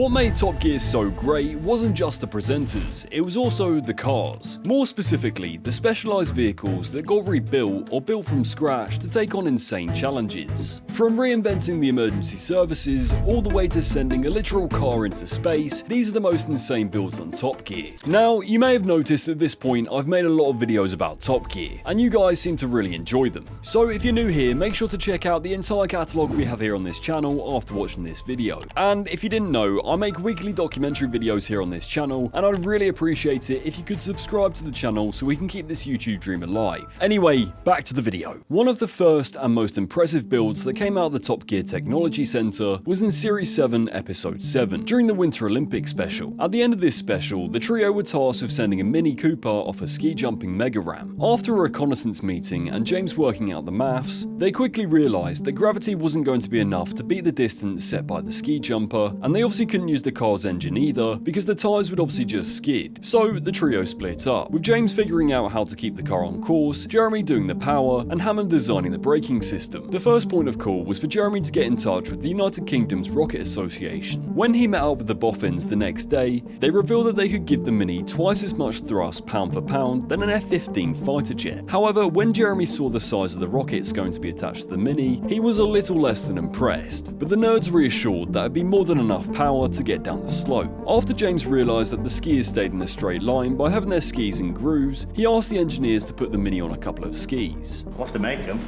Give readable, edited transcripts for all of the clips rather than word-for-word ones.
What made Top Gear so great wasn't just the presenters, it was also the cars. More specifically, the specialised vehicles that got rebuilt or built from scratch to take on insane challenges. From reinventing the emergency services all the way to sending a literal car into space, these are the most insane builds on Top Gear. Now, you may have noticed at this point I've made a lot of videos about Top Gear, and you guys seem to really enjoy them. So if you're new here, make sure to check out the entire catalogue we have here on this channel after watching this video. And if you didn't know, I make weekly documentary videos here on this channel, and I'd really appreciate it if you could subscribe to the channel so we can keep this YouTube dream alive. Anyway, back to the video. One of the first and most impressive builds that came out of the Top Gear Technology Centre was in Series 7, Episode 7, during the Winter Olympics special. At the end of this special, the trio were tasked with sending a Mini Cooper off a ski jumping mega ram. After a reconnaissance meeting and James working out the maths, they quickly realised that gravity wasn't going to be enough to beat the distance set by the ski jumper, and they obviously couldn't use the car's engine either because the tyres would obviously just skid. So the trio split up, with James figuring out how to keep the car on course, Jeremy doing the power, and Hammond designing the braking system. The first point of call was for Jeremy to get in touch with the United Kingdom's Rocket Association. When he met up with the boffins the next day, they revealed that they could give the Mini twice as much thrust pound for pound than an F-15 fighter jet. However, when Jeremy saw the size of the rockets going to be attached to the Mini, he was a little less than impressed, but the nerds reassured that it'd be more than enough power to get down the slope. After James realised that the skiers stayed in a straight line by having their skis in grooves, he asked the engineers to put the Mini on a couple of skis. We'll have to make them.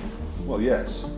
Well, yes.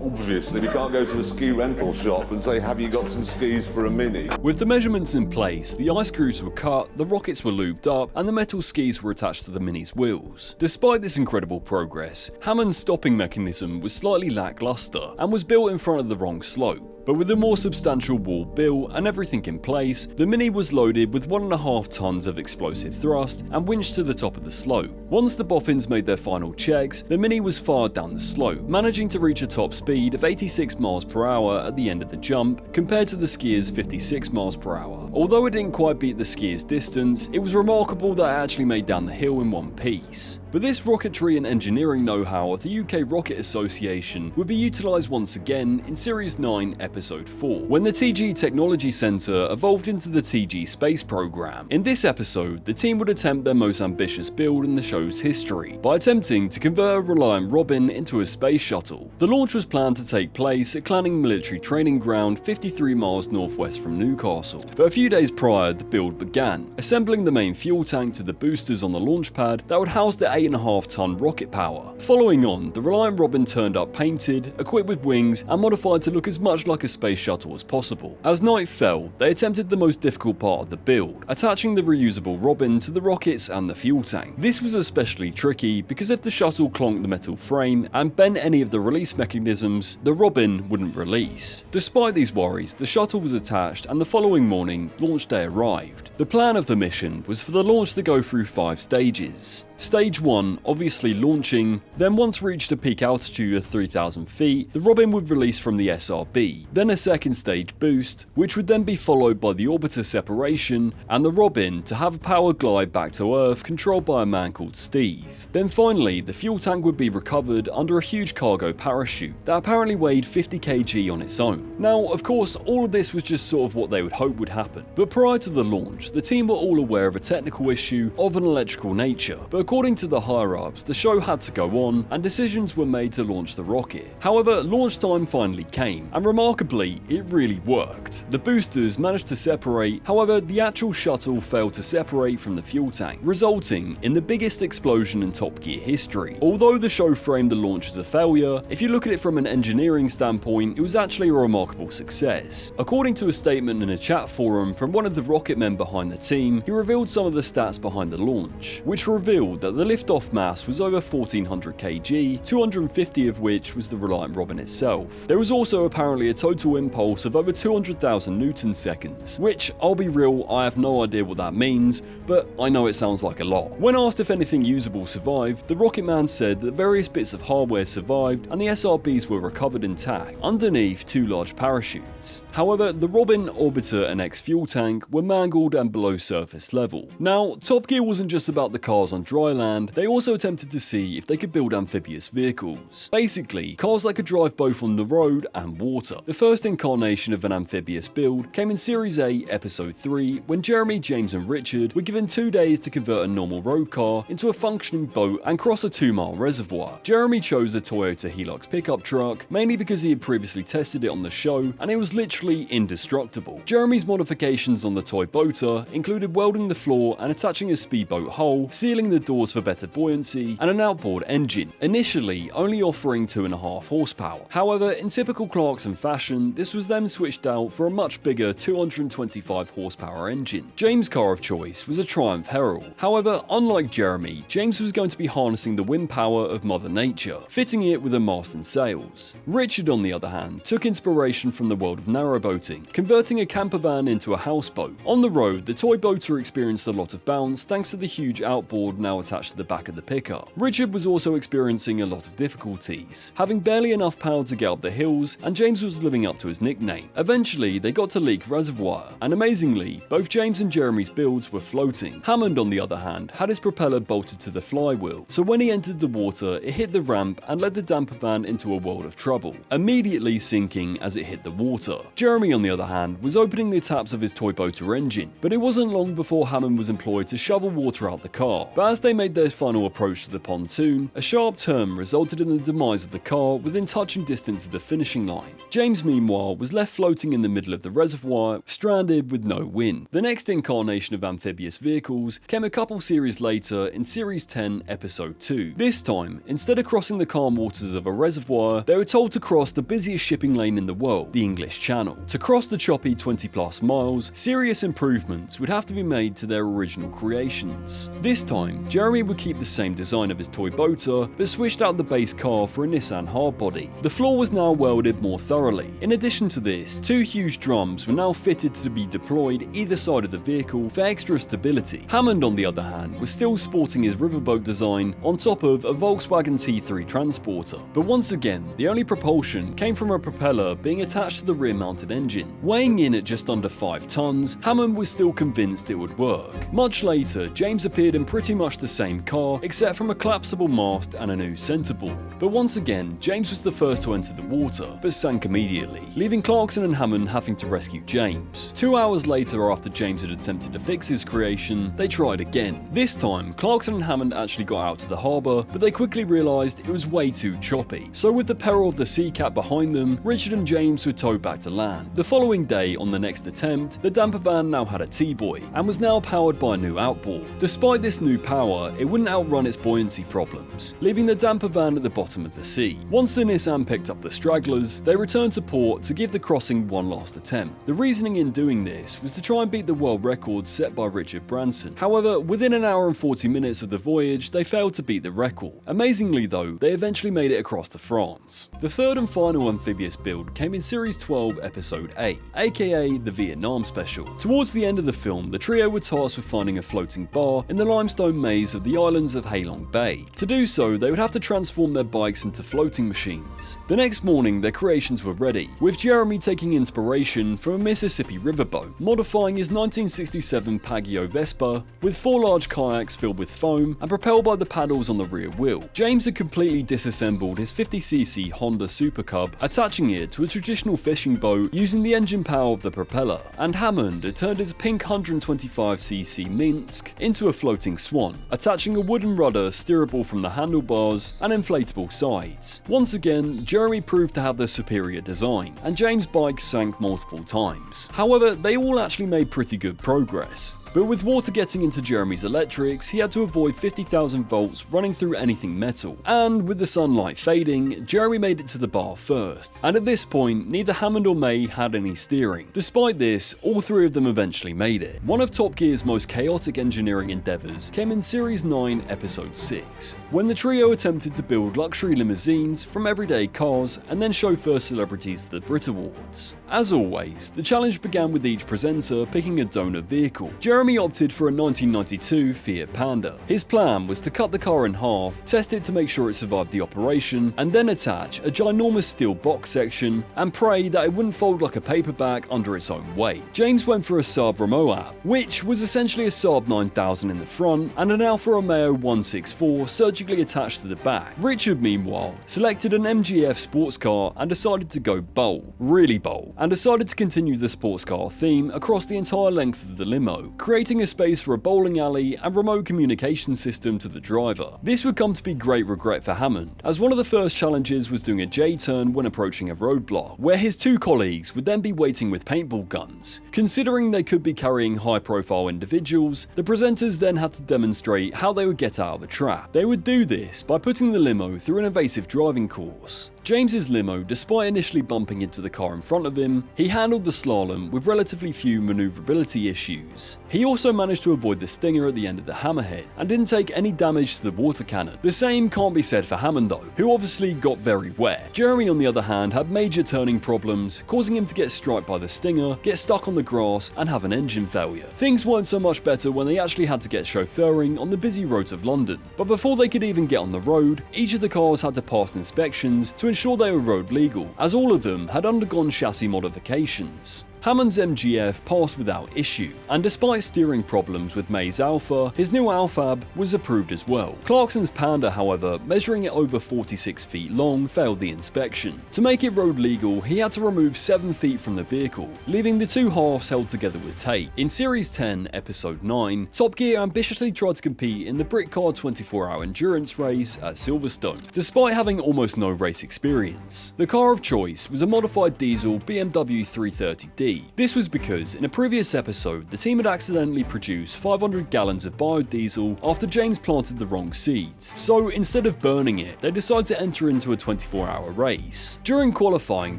Obviously, we can't go to a ski rental shop and say, have you got some skis for a Mini? With the measurements in place, the ice grooves were cut, the rockets were looped up, and the metal skis were attached to the Mini's wheels. Despite this incredible progress, Hammond's stopping mechanism was slightly lackluster and was built in front of the wrong slope. But with a more substantial wall built and everything in place, the Mini was loaded with 1.5 tons of explosive thrust and winched to the top of the slope. Once the boffins made their final checks, the Mini was fired down the slope, managing to reach a top speed of 86 miles per hour at the end of the jump, compared to the skiers' 56 miles per hour. Although it didn't quite beat the skiers' distance, it was remarkable that it actually made down the hill in one piece. But this rocketry and engineering know-how of the UK Rocket Association would be utilised once again in Series 9, Episode 4, when the TG Technology Centre evolved into the TG Space Programme. In this episode, the team would attempt their most ambitious build in the show's history, by attempting to convert a Reliant Robin into a space shuttle. The launch was planned to take place at Clanning Military Training Ground 53 miles northwest from Newcastle. But a few days prior, the build began, assembling the main fuel tank to the boosters on the launch pad that would house the 8.5-ton rocket power. Following on, the Reliant Robin turned up painted, equipped with wings, and modified to look as much like a space shuttle as possible. As night fell, they attempted the most difficult part of the build, attaching the reusable Robin to the rockets and the fuel tank. This was especially tricky because if the shuttle clonked the metal frame and bent any of the release mechanisms, the Robin wouldn't release. Despite these worries, the shuttle was attached, and the following morning, launch day arrived. The plan of the mission was for the launch to go through 5 stages. Stage 1, obviously launching, then once reached a peak altitude of 3,000 feet, the Robin would release from the SRB, then a second stage boost, which would then be followed by the orbiter separation, and the Robin to have a power glide back to Earth controlled by a man called Steve. Then finally, the fuel tank would be recovered under a huge cargo parachute that apparently weighed 50 kg on its own. Now, of course, all of this was just sort of what they would hope would happen, but prior to the launch, the team were all aware of a technical issue of an electrical nature, but according to the higher-ups, the show had to go on, and decisions were made to launch the rocket. However, launch time finally came, and remarkably, it really worked. The boosters managed to separate, however, the actual shuttle failed to separate from the fuel tank, resulting in the biggest explosion in Top Gear history. Although the show framed the launch as a failure, if you look at it from an engineering standpoint, it was actually a remarkable success. According to a statement in a chat forum from one of the rocket men behind the team, he revealed some of the stats behind the launch, which revealed that the liftoff mass was over 1400 kg, 250 of which was the Reliant Robin itself. There was also apparently a total impulse of over 200,000 Newton seconds, which, I'll be real, I have no idea what that means, but I know it sounds like a lot. When asked if anything usable survived, the rocket man said that various bits of hardware survived and the SRBs were recovered intact, underneath 2 large parachutes. However, the Robin, orbiter and X-fuel tank were mangled and below surface level. Now, Top Gear wasn't just about the cars on dry dry land, they also attempted to see if they could build amphibious vehicles. Basically, cars that could drive both on the road and water. The first incarnation of an amphibious build came in Series 8, Episode 3, when Jeremy, James and Richard were given 2 days to convert a normal road car into a functioning boat and cross a 2-mile reservoir. Jeremy chose a Toyota Hilux pickup truck, mainly because he had previously tested it on the show and it was literally indestructible. Jeremy's modifications on the toy boater included welding the floor and attaching a speedboat hull, sealing the doors for better buoyancy, and an outboard engine, initially only offering 2.5 horsepower. However, in typical Clarkson fashion, this was then switched out for a much bigger 225 horsepower engine. James' car of choice was a Triumph Herald. However, unlike Jeremy, James was going to be harnessing the wind power of Mother Nature, fitting it with a mast and sails. Richard, on the other hand, took inspiration from the world of narrowboating, converting a camper van into a houseboat. On the road, the toy boater experienced a lot of bounce thanks to the huge outboard now attached to the back of the pickup. Richard was also experiencing a lot of difficulties, having barely enough power to get up the hills, and James was living up to his nickname. Eventually, they got to Leak Reservoir, and amazingly, both James and Jeremy's builds were floating. Hammond, on the other hand, had his propeller bolted to the flywheel, so when he entered the water, it hit the ramp and led the damper van into a world of trouble, immediately sinking as it hit the water. Jeremy, on the other hand, was opening the taps of his toy boater engine, but it wasn't long before Hammond was employed to shovel water out the car. But as they made their final approach to the pontoon, a sharp turn resulted in the demise of the car within touching distance of the finishing line. James, meanwhile, was left floating in the middle of the reservoir, stranded with no wind. The next incarnation of Amphibious Vehicles came a couple series later in Series 10, Episode 2. This time, instead of crossing the calm waters of a reservoir, they were told to cross the busiest shipping lane in the world, the English Channel. To cross the choppy 20+ miles, serious improvements would have to be made to their original creations. This time, Jeremy would keep the same design of his toy boater, but switched out the base car for a Nissan hardbody. The floor was now welded more thoroughly. In addition to this, 2 huge drums were now fitted to be deployed either side of the vehicle for extra stability. Hammond, on the other hand, was still sporting his riverboat design on top of a Volkswagen T3 transporter, but once again, the only propulsion came from a propeller being attached to the rear-mounted engine. Weighing in at just under 5 tons, Hammond was still convinced it would work. Much later, James appeared in pretty much the same car, except from a collapsible mast and a new centerboard. But once again, James was the first to enter the water, but sank immediately, leaving Clarkson and Hammond having to rescue James. 2 hours later, after James had attempted to fix his creation, they tried again. This time, Clarkson and Hammond actually got out to the harbour, but they quickly realised it was way too choppy. So with the peril of the sea cat behind them, Richard and James were towed back to land. The following day, on the next attempt, the damper van now had a T-boy, and was now powered by a new outboard. Despite this new power, it wouldn't outrun its buoyancy problems, leaving the damper van at the bottom of the sea. Once the Nissan picked up the stragglers, they returned to port to give the crossing one last attempt. The reasoning in doing this was to try and beat the world record set by Richard Branson. However, within an hour and 40 minutes of the voyage, they failed to beat the record. Amazingly though, they eventually made it across to France. The third and final amphibious build came in Series 12, Episode 8, aka the Vietnam Special. Towards the end of the film, the trio were tasked with finding a floating bar in the limestone maze of the islands of Halong Bay. To do so, they would have to transform their bikes into floating machines. The next morning, their creations were ready, with Jeremy taking inspiration from a Mississippi riverboat, modifying his 1967 Pagio Vespa with 4 large kayaks filled with foam and propelled by the paddles on the rear wheel. James had completely disassembled his 50cc Honda Super Cub, attaching it to a traditional fishing boat using the engine power of the propeller, and Hammond had turned his pink 125cc Minsk into a floating swan, attaching a wooden rudder steerable from the handlebars and inflatable sides. Once again, Jeremy proved to have the superior design, and James' bike sank multiple times. However, they all actually made pretty good progress. But with water getting into Jeremy's electrics, he had to avoid 50,000 volts running through anything metal. And with the sunlight fading, Jeremy made it to the bar first. And at this point, neither Hammond or May had any steering. Despite this, all 3 of them eventually made it. One of Top Gear's most chaotic engineering endeavours came in Series 9, Episode 6, when the trio attempted to build luxury limousines from everyday cars and then chauffeur celebrities to the Brit Awards. As always, the challenge began with each presenter picking a donor vehicle. Jeremy Jeremy opted for a 1992 Fiat Panda. His plan was to cut the car in half, test it to make sure it survived the operation, and then attach a ginormous steel box section and pray that it wouldn't fold like a paper bag under its own weight. James went for a Saab Remoab, which was essentially a Saab 9000 in the front and an Alfa Romeo 164 surgically attached to the back. Richard, meanwhile, selected an MGF sports car and decided to go bold, really bold, and decided to continue the sports car theme across the entire length of the limo, creating a space for a bowling alley and remote communication system to the driver. This would come to be great regret for Hammond, as one of the first challenges was doing a J-turn when approaching a roadblock, where his two colleagues would then be waiting with paintball guns. Considering they could be carrying high-profile individuals, the presenters then had to demonstrate how they would get out of the trap. They would do this by putting the limo through an evasive driving course. James's limo, despite initially bumping into the car in front of him, he handled the slalom with relatively few maneuverability issues. He also managed to avoid the stinger at the end of the hammerhead and didn't take any damage to the water cannon. The same can't be said for Hammond though, who obviously got very wet. Jeremy on the other hand had major turning problems, causing him to get struck by the stinger, get stuck on the grass and have an engine failure. Things weren't so much better when they actually had to get chauffeuring on the busy roads of London. But before they could even get on the road, each of the cars had to pass inspections to ensure they were road legal, as all of them had undergone chassis modifications. Hammond's MGF passed without issue, and despite steering problems with May's Alpha, his new Alphab was approved as well. Clarkson's Panda, however, measuring it over 46 feet long, failed the inspection. To make it road legal, he had to remove 7 feet from the vehicle, leaving the two halves held together with tape. In Series 10, Episode 9, Top Gear ambitiously tried to compete in the Britcar 24-hour endurance race at Silverstone, despite having almost no race experience. The car of choice was a modified diesel BMW 330D. This was because in a previous episode, the team had accidentally produced 500 gallons of biodiesel after James planted the wrong seeds. So instead of burning it, they decided to enter into a 24-hour race. During qualifying,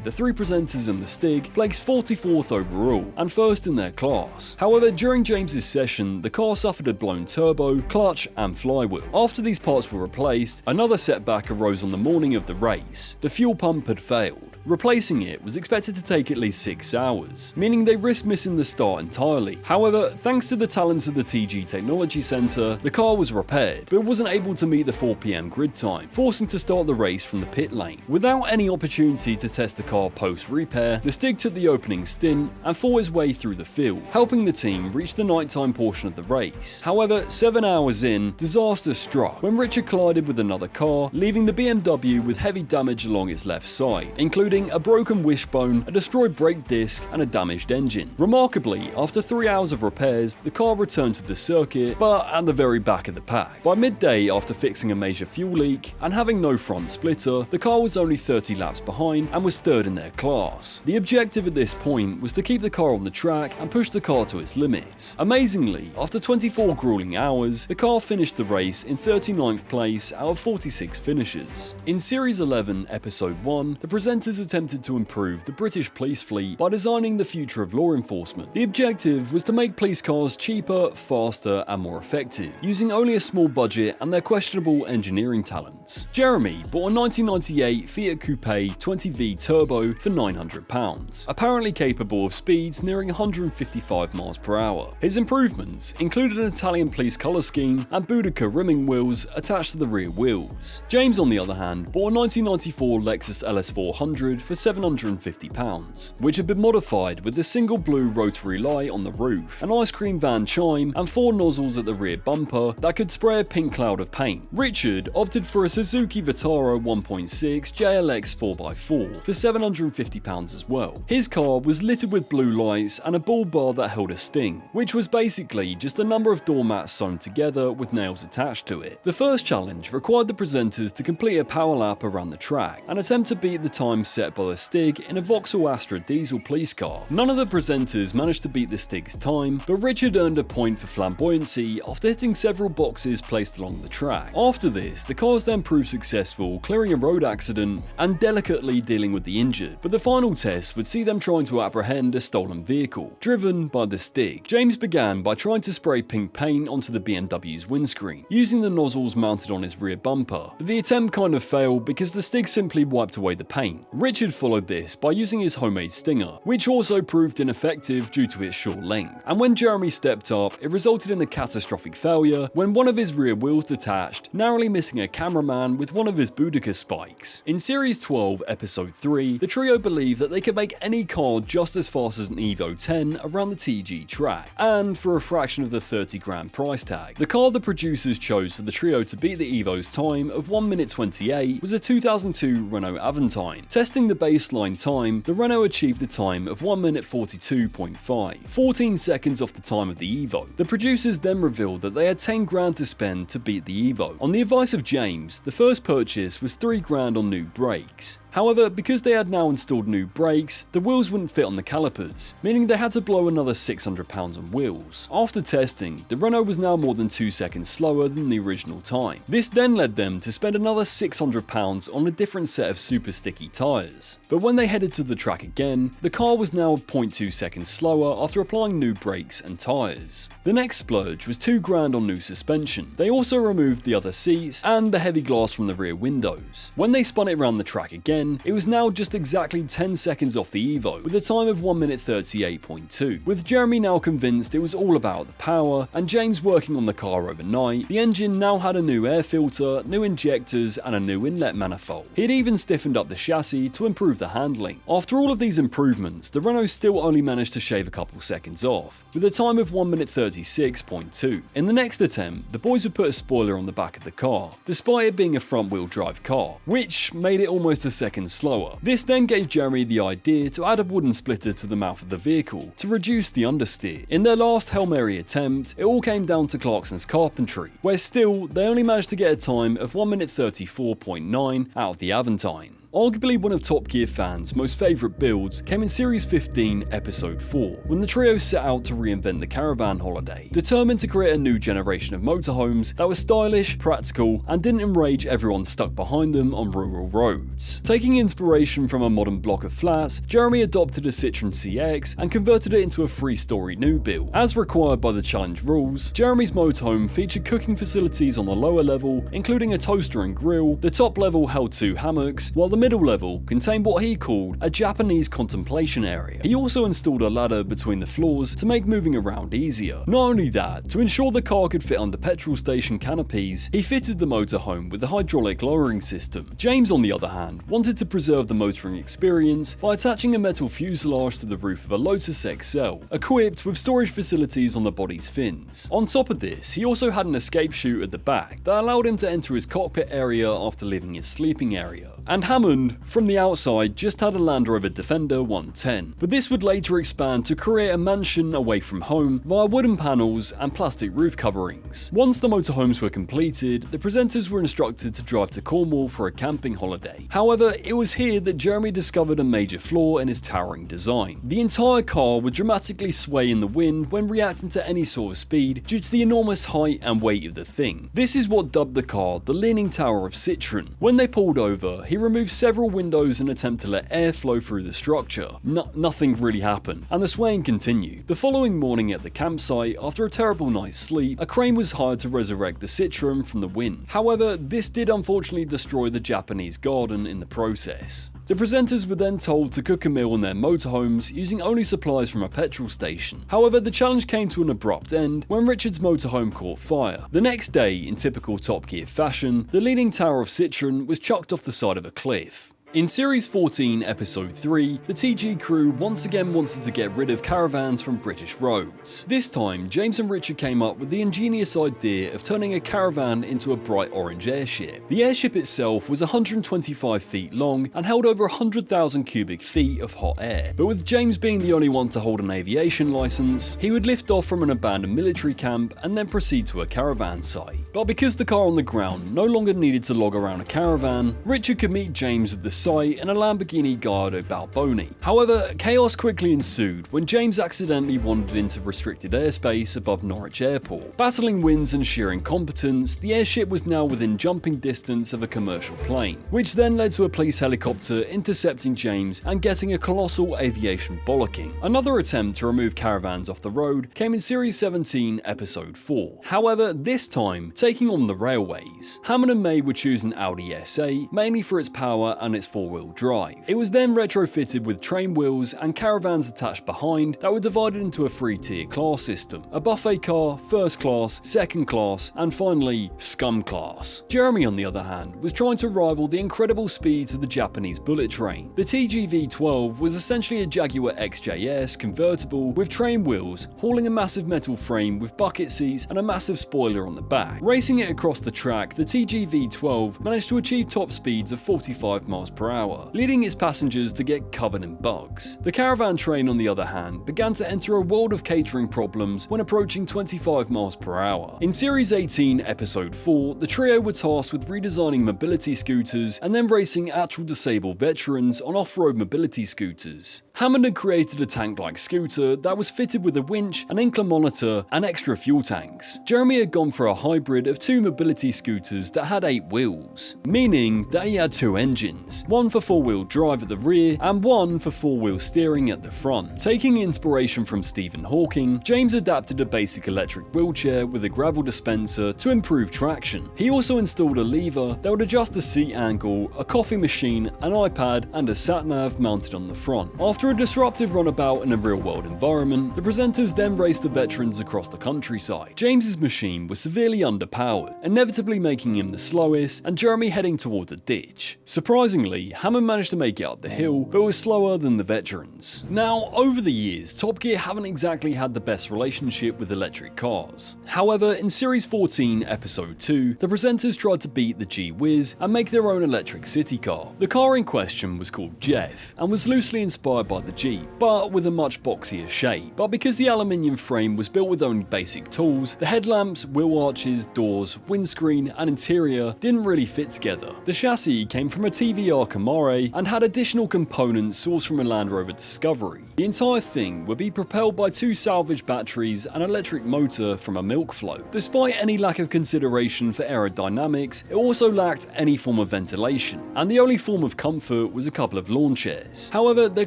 the three presenters and the Stig placed 44th overall and first in their class. However, during James's session, the car suffered a blown turbo, clutch and flywheel. After these parts were replaced, another setback arose on the morning of the race. The fuel pump had failed. Replacing it was expected to take at least 6 hours, meaning they risked missing the start entirely. However, thanks to the talents of the TG Technology Centre, the car was repaired, but wasn't able to meet the 4 PM grid time, forcing to start the race from the pit lane. Without any opportunity to test the car post-repair, the Stig took the opening stint and fought his way through the field, helping the team reach the nighttime portion of the race. However, 7 hours in, disaster struck when Richard collided with another car, leaving the BMW with heavy damage along its left side, including a broken wishbone, a destroyed brake disc, and a damaged engine. Remarkably, after 3 hours of repairs, the car returned to the circuit, but at the very back of the pack. By midday, after fixing a major fuel leak and having no front splitter, the car was only 30 laps behind and was third in their class. The objective at this point was to keep the car on the track and push the car to its limits. Amazingly, after 24 grueling hours, the car finished the race in 39th place out of 46 finishers. In Series 11, Episode 1, the presenters attempted to improve the British police fleet by designing the future of law enforcement. The objective was to make police cars cheaper, faster, and more effective, using only a small budget and their questionable engineering talents. Jeremy bought a 1998 Fiat Coupe 20V Turbo for £900, apparently capable of speeds nearing 155 miles per hour. His improvements included an Italian police colour scheme and Boudica rimming wheels attached to the rear wheels. James, on the other hand, bought a 1994 Lexus LS400 for £750, which had been modified with a single blue rotary light on the roof, an ice cream van chime, and 4 nozzles at the rear bumper that could spray a pink cloud of paint. Richard opted for a Suzuki Vitara 1.6 JLX 4x4 for £750 as well. His car was littered with blue lights and a bull bar that held a sting, which was basically just a number of doormats sewn together with nails attached to it. The first challenge required the presenters to complete a power lap around the track and attempt to beat the time set by the Stig in a Vauxhall Astra diesel police car. None of the presenters managed to beat the Stig's time, but Richard earned a point for flamboyancy after hitting several boxes placed along the track. After this, the cars then proved successful, clearing a road accident and delicately dealing with the injured, but the final test would see them trying to apprehend a stolen vehicle, driven by the Stig. James began by trying to spray pink paint onto the BMW's windscreen, using the nozzles mounted on his rear bumper, but the attempt kind of failed because the Stig simply wiped away the paint. Richard followed this by using his homemade Stinger, which also proved ineffective due to its short length. And when Jeremy stepped up, it resulted in a catastrophic failure when one of his rear wheels detached, narrowly missing a cameraman with one of his Boudica spikes. In Series 12, Episode 3, the trio believed that they could make any car just as fast as an Evo 10 around the TG track, and for a fraction of the 30 grand price tag. The car the producers chose for the trio to beat the Evo's time of 1 minute 28 was a 2002 Renault Aventine. Testing the baseline time, the Renault achieved a time of 1 minute 42.5, 14 seconds off the time of the Evo. The producers then revealed that they had 10 grand to spend to beat the Evo. On the advice of James, the first purchase was 3 grand on new brakes. However, because they had now installed new brakes, the wheels wouldn't fit on the calipers, meaning they had to blow another £600 on wheels. After testing, the Renault was now more than 2 seconds slower than the original time. This then led them to spend another £600 on a different set of super sticky tyres. But when they headed to the track again, the car was now 0.2 seconds slower after applying new brakes and tyres. The next splurge was 2 grand on new suspension. They also removed the other seats and the heavy glass from the rear windows. When they spun it around the track again, it was now just exactly 10 seconds off the Evo, with a time of 1 minute 38.2. With Jeremy now convinced it was all about the power, and James working on the car overnight, the engine now had a new air filter, new injectors, and a new inlet manifold. He'd even stiffened up the chassis to improve the handling. After all of these improvements, the Renault still only managed to shave a couple seconds off, with a time of 1 minute 36.2. In the next attempt, the boys would put a spoiler on the back of the car, despite it being a front-wheel drive car, which made it almost a second slower. This then gave Jeremy the idea to add a wooden splitter to the mouth of the vehicle to reduce the understeer. In their last Hail Mary attempt, it all came down to Clarkson's carpentry, where still they only managed to get a time of 1 minute 34.9 out of the Aventine. Arguably one of Top Gear fans' most favourite builds came in Series 15, Episode 4, when the trio set out to reinvent the caravan holiday, determined to create a new generation of motorhomes that were stylish, practical, and didn't enrage everyone stuck behind them on rural roads. Taking inspiration from a modern block of flats, Jeremy adopted a Citroen CX and converted it into a 3-story new build. As required by the challenge rules, Jeremy's motorhome featured cooking facilities on the lower level, including a toaster and grill. The top level held 2 hammocks, while the middle level contained what he called a Japanese contemplation area. He also installed a ladder between the floors to make moving around easier. Not only that, to ensure the car could fit under petrol station canopies, he fitted the motorhome with a hydraulic lowering system. James, on the other hand, wanted to preserve the motoring experience by attaching a metal fuselage to the roof of a Lotus XL, equipped with storage facilities on the body's fins. On top of this, he also had an escape chute at the back that allowed him to enter his cockpit area after leaving his sleeping area. And Hammond, from the outside, just had a Land Rover Defender 110, but this would later expand to create a mansion away from home via wooden panels and plastic roof coverings. Once the motorhomes were completed, the presenters were instructed to drive to Cornwall for a camping holiday. However, it was here that Jeremy discovered a major flaw in his towering design. The entire car would dramatically sway in the wind when reacting to any sort of speed due to the enormous height and weight of the thing. This is what dubbed the car the Leaning Tower of Citroen. When they pulled over, he removed several windows in an attempt to let air flow through the structure. Nothing really happened, and the swaying continued. The following morning at the campsite, after a terrible night's sleep, a crane was hired to resurrect the Citroen from the wind. However, this did unfortunately destroy the Japanese garden in the process. The presenters were then told to cook a meal in their motorhomes using only supplies from a petrol station. However, the challenge came to an abrupt end when Richard's motorhome caught fire. The next day, in typical Top Gear fashion, the Leaning Tower of Citroen was chucked off the side of a cliff. In Series 14, Episode 3, the TG crew once again wanted to get rid of caravans from British roads. This time, James and Richard came up with the ingenious idea of turning a caravan into a bright orange airship. The airship itself was 125 feet long and held over 100,000 cubic feet of hot air. But with James being the only one to hold an aviation license, he would lift off from an abandoned military camp and then proceed to a caravan site. But because the car on the ground no longer needed to log around a caravan, Richard could meet James at the site in a Lamborghini Gallardo Balboni. However, chaos quickly ensued when James accidentally wandered into restricted airspace above Norwich Airport. Battling winds and sheer incompetence, the airship was now within jumping distance of a commercial plane, which then led to a police helicopter intercepting James and getting a colossal aviation bollocking. Another attempt to remove caravans off the road came in Series 17, Episode 4. However, this time taking on the railways. Hammond and May would choose an Audi SA, mainly for its power and its four-wheel drive. It was then retrofitted with train wheels and caravans attached behind that were divided into a three-tier class system: a buffet car, first class, second class, and finally, scum class. Jeremy, on the other hand, was trying to rival the incredible speeds of the Japanese bullet train. The TGV-12 was essentially a Jaguar XJS convertible with train wheels, hauling a massive metal frame with bucket seats and a massive spoiler on the back. Racing it across the track, the TGV-12 managed to achieve top speeds of 45 miles per hour, leading its passengers to get covered in bugs. The caravan train, on the other hand, began to enter a world of catering problems when approaching 25 miles per hour. In Series 18, Episode 4, the trio were tasked with redesigning mobility scooters and then racing actual disabled veterans on off-road mobility scooters. Hammond had created a tank-like scooter that was fitted with a winch, an incline monitor, and extra fuel tanks. Jeremy had gone for a hybrid of two mobility scooters that had 8 wheels, meaning that he had 2 engines, one for four-wheel drive at the rear and one for four-wheel steering at the front. Taking inspiration from Stephen Hawking, James adapted a basic electric wheelchair with a gravel dispenser to improve traction. He also installed a lever that would adjust the seat angle, a coffee machine, an iPad, and a sat-nav mounted on the front. After a disruptive runabout in a real-world environment, the presenters then raced the veterans across the countryside. James's machine was severely underpowered, inevitably making him the slowest, and Jeremy heading towards a ditch. Surprisingly, Hammond managed to make it up the hill, but was slower than the veterans. Now, over the years, Top Gear haven't exactly had the best relationship with electric cars. However, in Series 14, Episode 2, the presenters tried to beat the G-Wiz and make their own electric city car. The car in question was called Geoff, and was loosely inspired by the Jeep, but with a much boxier shape. But because the aluminium frame was built with only basic tools, the headlamps, wheel arches, doors, windscreen, and interior didn't really fit together. The chassis came from a TVR Camaro and had additional components sourced from a Land Rover Discovery. The entire thing would be propelled by 2 salvage batteries and an electric motor from a milk float. Despite any lack of consideration for aerodynamics, it also lacked any form of ventilation, and the only form of comfort was a couple of lawn chairs. However, their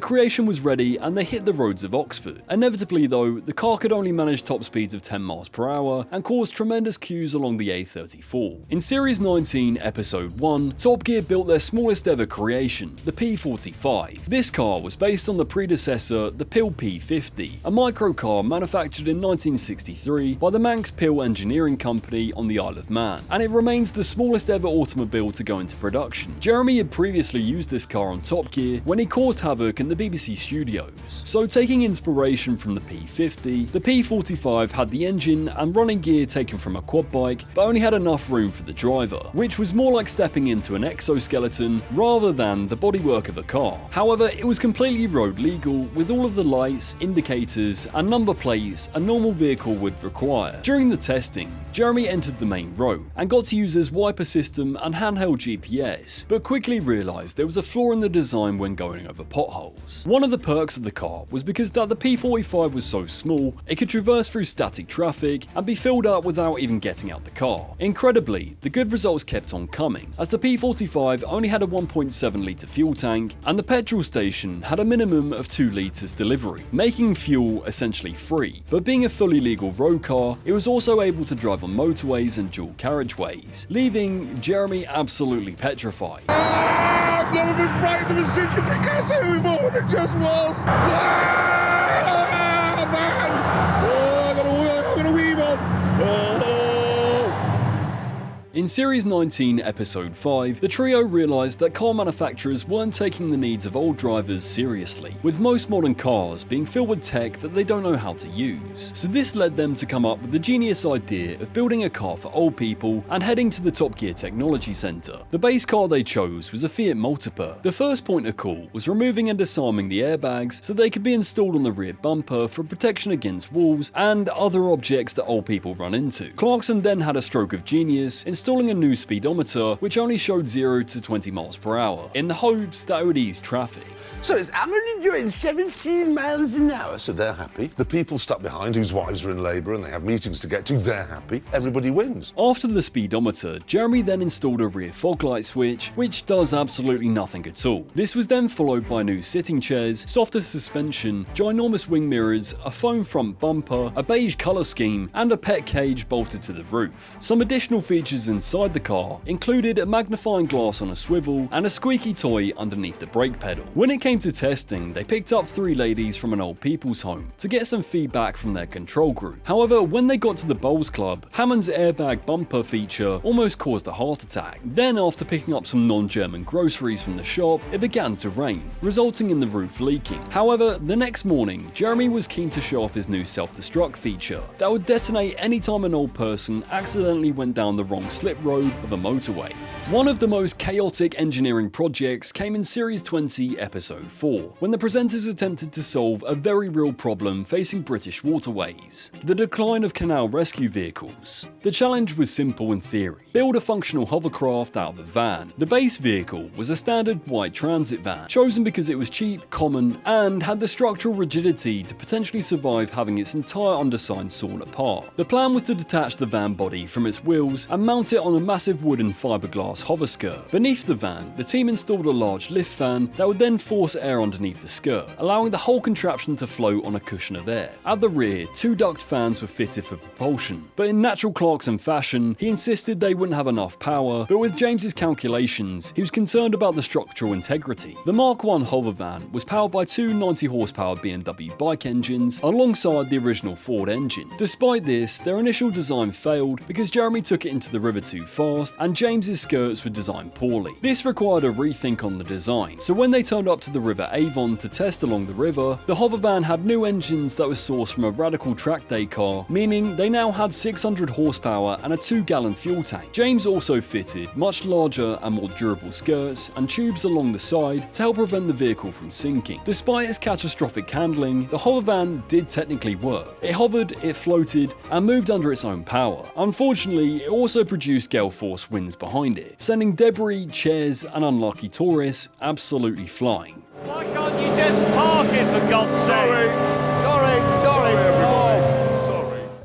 creation was ready and they hit the roads of Oxford. Inevitably though, the car could only manage top speeds of 10 miles per hour and caused tremendous queues along the A34. In Series 19, Episode 1, Top Gear built their smallest ever creation, the P45. This car was based on the predecessor, the Pill P50, a microcar manufactured in 1963 by the Manx Pill Engineering Company on the Isle of Man, and it remains the smallest ever automobile to go into production. Jeremy had previously used this car on Top Gear when he caused havoc in the BBC studios. So taking inspiration from the P50, the P45 had the engine and running gear taken from a quad bike, but only had enough room for the driver, which was more like stepping into an exoskeleton rather than the bodywork of a car. However, it was completely road legal with all of the lights, indicators, and number plates a normal vehicle would require. During the testing, Jeremy entered the main road and got to use his wiper system and handheld GPS, but quickly realised there was a flaw in the design when going over potholes. One of the perks of the car was because that the P45 was so small, it could traverse through static traffic and be filled up without even getting out the car. Incredibly, the good results kept on coming, as the P45 only had a 1.7 litre fuel tank and the petrol station had a minimum of 2 litres delivery, making fuel essentially free. But being a fully legal road car, it was also able to drive on motorways and dual carriageways, leaving Jeremy absolutely petrified. I've never been frightened of a Citroen Picasso before when it just was. Man! Oh, I'm gonna weave on. Oh. In Series 19, Episode 5, the trio realised that car manufacturers weren't taking the needs of old drivers seriously, with most modern cars being filled with tech that they don't know how to use. So this led them to come up with the genius idea of building a car for old people and heading to the Top Gear Technology Centre. The base car they chose was a Fiat Multipla. The first point of call was removing and disarming the airbags so they could be installed on the rear bumper for protection against walls and other objects that old people run into. Clarkson then had a stroke of genius, installing a new speedometer which only showed 0 to 20 miles per hour, in the hopes that it would ease traffic. So it's only doing 17 miles an hour, so they're happy. The people stuck behind whose wives are in labour and they have meetings to get to, they're happy. Everybody wins. After the speedometer, Jeremy then installed a rear fog light switch, which does absolutely nothing at all. This was then followed by new sitting chairs, softer suspension, ginormous wing mirrors, a foam front bumper, a beige colour scheme, and a pet cage bolted to the roof. Some additional features inside the car included a magnifying glass on a swivel and a squeaky toy underneath the brake pedal. When it came to testing, they picked up 3 ladies from an old people's home to get some feedback from their control group. However, when they got to the Bowls Club, Hammond's airbag bumper feature almost caused a heart attack. Then, after picking up some non-German groceries from the shop, it began to rain, resulting in the roof leaking. However, the next morning, Jeremy was keen to show off his new self-destruct feature that would detonate anytime an old person accidentally went down the wrong slip road of a motorway. One of the most chaotic engineering projects came in Series 20, Episode 4, when the presenters attempted to solve a very real problem facing British waterways: the decline of canal rescue vehicles. The challenge was simple in theory: build a functional hovercraft out of a van. The base vehicle was a standard white transit van, chosen because it was cheap, common, and had the structural rigidity to potentially survive having its entire underside sawn apart. The plan was to detach the van body from its wheels and mount it on a massive wooden fiberglass hover skirt. Beneath the van, the team installed a large lift fan that would then force air underneath the skirt, allowing the whole contraption to float on a cushion of air. At the rear, 2 duct fans were fitted for propulsion, but in natural Clarkson fashion, he insisted they wouldn't have enough power, but with James's calculations, he was concerned about the structural integrity. The Mark I hover van was powered by 2 90 horsepower BMW bike engines alongside the original Ford engine. Despite this, their initial design failed because Jeremy took it into the river too fast and James's skirts were designed poorly. This required a rethink on the design, so when they turned up to the River Avon to test along the river, the hover van had new engines that were sourced from a radical track day car, meaning they now had 600 horsepower and a 2-gallon fuel tank. James also fitted much larger and more durable skirts and tubes along the side to help prevent the vehicle from sinking. Despite its catastrophic handling, the hover van did technically work. It hovered, it floated, and moved under its own power. Unfortunately, it also produced gale force winds behind it, sending debris, chairs, and unlucky tourists absolutely flying. Why can't you just park it, for God's sake? Sorry.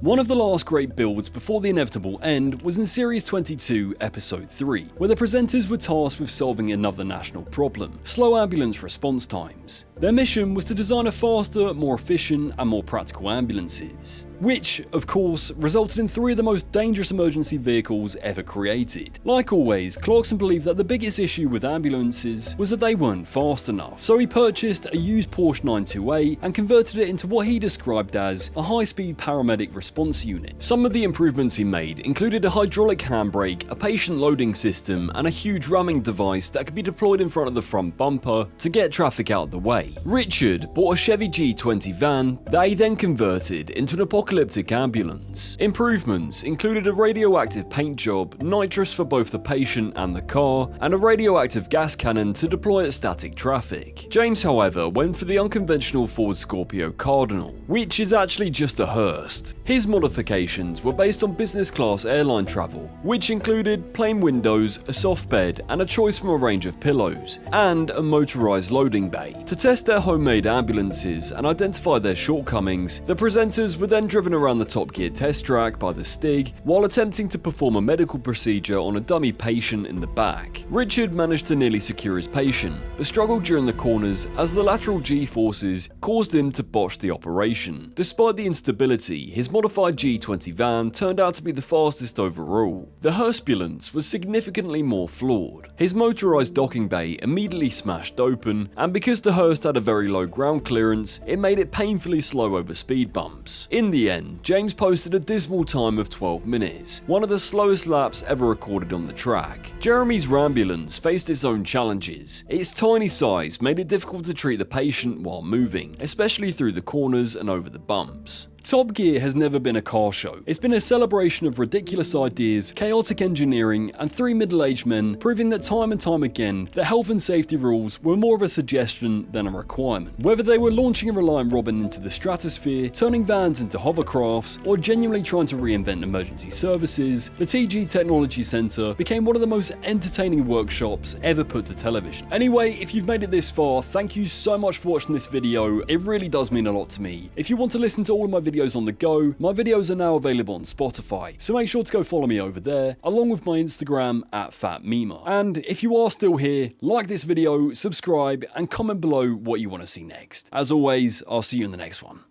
One of the last great builds before the inevitable end was in Series 22, Episode 3, where the presenters were tasked with solving another national problem: slow ambulance response times. Their mission was to design a faster, more efficient, and more practical ambulances, which, of course, resulted in 3 of the most dangerous emergency vehicles ever created. Like always, Clarkson believed that the biggest issue with ambulances was that they weren't fast enough, so he purchased a used Porsche 928 and converted it into what he described as a high-speed paramedic response unit. Some of the improvements he made included a hydraulic handbrake, a patient loading system, and a huge ramming device that could be deployed in front of the front bumper to get traffic out of the way. Richard bought a Chevy G20 van that he then converted into an apocalyptic ambulance. Improvements included a radioactive paint job, nitrous for both the patient and the car, and a radioactive gas cannon to deploy at static traffic. James, however, went for the unconventional Ford Scorpio Cardinal, which is actually just a hearse. His modifications were based on business class airline travel, which included plain windows, a soft bed, and a choice from a range of pillows, and a motorized loading bay. To test their homemade ambulances and identify their shortcomings, the presenters were then driven around the Top Gear test track by the Stig while attempting to perform a medical procedure on a dummy patient in the back. Richard managed to nearly secure his patient, but struggled during the corners as the lateral G-forces caused him to botch the operation. Despite the instability, his modified G20 van turned out to be the fastest overall. The Herspulance was significantly more flawed. His motorized docking bay immediately smashed open, and because the Hearst had a very low ground clearance, it made it painfully slow over speed bumps. In the end, James posted a dismal time of 12 minutes, one of the slowest laps ever recorded on the track. Jeremy's Rambulance faced its own challenges. Its tiny size made it difficult to treat the patient while moving, especially through the corners and over the bumps. Top Gear has never been a car show. It's been a celebration of ridiculous ideas, chaotic engineering, and 3 middle-aged men proving that time and time again that health and safety rules were more of a suggestion than a requirement. Whether they were launching a Reliant Robin into the stratosphere, turning vans into hovercrafts, or genuinely trying to reinvent emergency services, the TG Technology Centre became one of the most entertaining workshops ever put to television. Anyway, if you've made it this far, thank you so much for watching this video. It really does mean a lot to me. If you want to listen to all of my videos on the go, my videos are now available on Spotify, so make sure to go follow me over there, along with my Instagram at PhatMema. And if you are still here, like this video, subscribe, and comment below what you want to see next. As always, I'll see you in the next one.